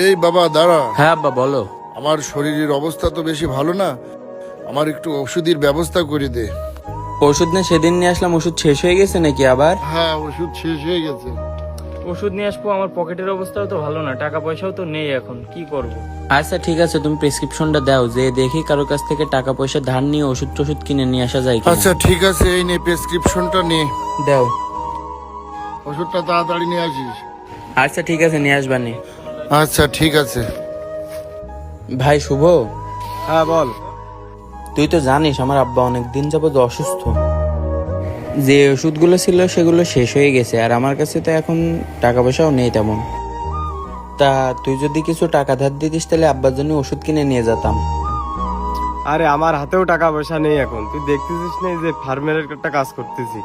এই বাবা দাঁড়া। হ্যাঁ আব্বা বলো। আমার শরীরের অবস্থা তো বেশি ভালো না, আমার একটু ওষুধের ব্যবস্থা করে দে। ওষুধ নিয়ে সেদিন নিয়ে আসলাম, ওষুধ শেষ হয়ে গেছে নাকি আবার? হ্যাঁ, ওষুধ শেষ হয়ে গেছে। ওষুধ নিয়ে আসবো, আমার পকেটের অবস্থাও তো ভালো না, টাকা পয়সাও তো নেই, এখন কি করব। আচ্ছা ঠিক আছে, তুমি প্রেসক্রিপশনটা দাও, যে দেখি কারো কাছ থেকে টাকা পয়সা ধার নিয়ে ওষুধ টষুধ কিনে নিয়ে আসা যায় কিনা। আচ্ছা ঠিক আছে, এই নে প্রেসক্রিপশনটা নে, দাও। ওষুধটা তাড়াতাড়ি নিয়ে আসিস। আচ্ছা ঠিক আছে, নিয়ে আসবানি। আচ্ছা ঠিক আছে। ভাই শুভ, হ্যাঁ বল। তুই তো জানিস আমার আব্বা অনেক দিন যাবত অসুস্থ। যে ওষুধগুলো ছিল সেগুলো শেষ হয়ে গেছে, আর আমার কাছে তো এখন টাকা পয়সাও নেই তেমন। তা তুই যদি কিছু টাকা ধার দিতিস তাহলে আব্বার জন্য ওষুধ কিনে নিয়ে যেতাম। আরে আমার হাতেও টাকা পয়সা নেই এখন, তুই দেখতেছিস না যে ফার্মের একটা কাজ করতেছি,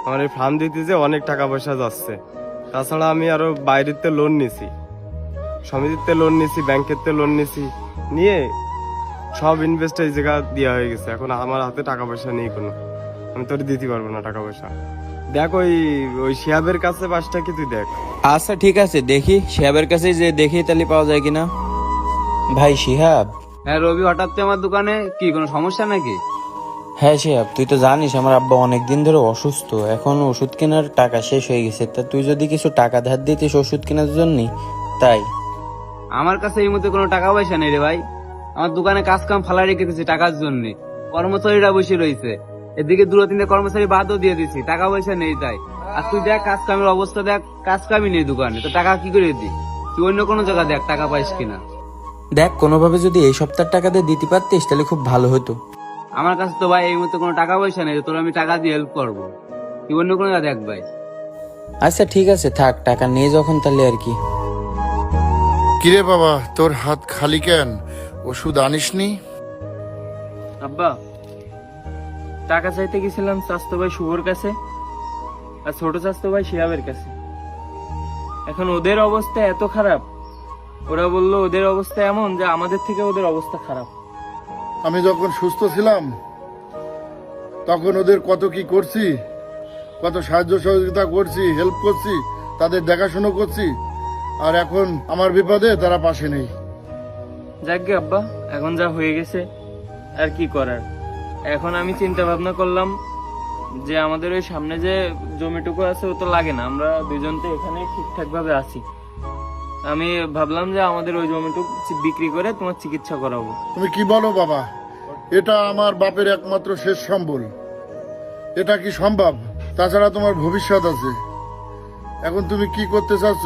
আমার এই ফার্ম দিতে যে অনেক টাকা পয়সা যাচ্ছে। তাছাড়া আমি আরো বাইরেতে লোন নিছি, সমিতিতে লোন নিছি, ব্যাংকেতে লোন নিছি, নিয়ে সব ইনভেস্ট এই জায়গা দেওয়া হয়ে গেছে। এখন আমার হাতে টাকা পয়সা নেই কোনো, আমি তোর দিতে পারবো না টাকা পয়সা। দেখ ওই ওই শিয়াবের কাছে বাসটা কি তুই দেখ। আচ্ছা ঠিক আছে, দেখি শিহাবের কাছে যে দেখি তাহলে পাওয়া যায় কিনা। ভাই শিহাব। হ্যাঁ রবি, হঠাৎ তুই আমার দোকানে, কি কোনো সমস্যা নাকি? হ্যাঁ শিহাব, তুই তো জানিস আমার আব্বা অনেক দিন ধরে অসুস্থ, এখন ওষুধ কেনার টাকা শেষ হয়ে গেছে। তা তুই যদি কিছু টাকা ধার দিতিস ওষুধ কেনার জন্য, তাই। আমার কাছে এই মুহূর্তে কোনো টাকা পয়সা নেই রে ভাই, আমার দোকানে কাজ কাম ফালা রেখে দিচ্ছি টাকার জন্য, কর্মচারীরা বসে রয়েছে, এদিকে দু তিনটে কর্মচারী বাদও দিয়ে দিচ্ছি, টাকা পয়সা নেই তাই। আর তুই দেখ কাজ কামের অবস্থা দেখ, কাজ কামই নেই দোকানে, তো টাকা কি করে দি? তুই অন্য কোনো জায়গা দেখ টাকা পাইস কিনা। দেখ কোনোভাবে যদি এই সপ্তাহের টাকা দিয়ে দিতে পারতিস তাহলে খুব ভালো হতো। আমার কাছে তো ভাই এই মুহূর্তে কোনো টাকা পয়সা নেই, তোর আমি টাকা দিয়ে হেল্প করবো, তুই অন্য কোনো জায়গা দেখ ভাই। আচ্ছা ঠিক আছে থাক, টাকা নিয়ে যখন তাহলে আর কি। কিরে বাবা, তোর হাত খালি কেন? ওষুধ আনিসনি? আব্বা, টাকা চাইতে গেছিলাম চাস্তো ভাই শুভর কাছে আর ছোট চাস্তো ভাই শিহাবের কাছে। এখন ওদের অবস্থা এত খারাপ, ওরা বললো ওদের অবস্থা এমন যে আমাদের থেকে ওদের অবস্থা খারাপ। আমি যখন সুস্থ ছিলাম তখন ওদের কত কি করছি, কত সাহায্য সহযোগিতা করছি, হেল্প করছি, তাদের দেখাশোনা করছি, আর এখন আমার বিপদে তারা পাশে নেই। যাকগে আব্বা, এখন যা হয়ে গেছে আর কি করার। এখন আমি চিন্তা ভাবনা করলাম যে আমাদের ওই সামনে যে জমিটুকু আছে ও তো লাগে না, আমরা দুজন তো এখানে ঠিকঠাক ভাবে আছি। আমি ভাবলাম যে আমাদের ওই জমিটুকু বিক্রি করে তোমার চিকিৎসা করাবো। তুমি কি বলো বাবা? এটা আমার বাপের একমাত্র শেষ সম্বল, এটা কি সম্ভব? তাছাড়া তোমার ভবিষ্যৎ আছে, এখন তুমি কি করতে চাচ্ছ?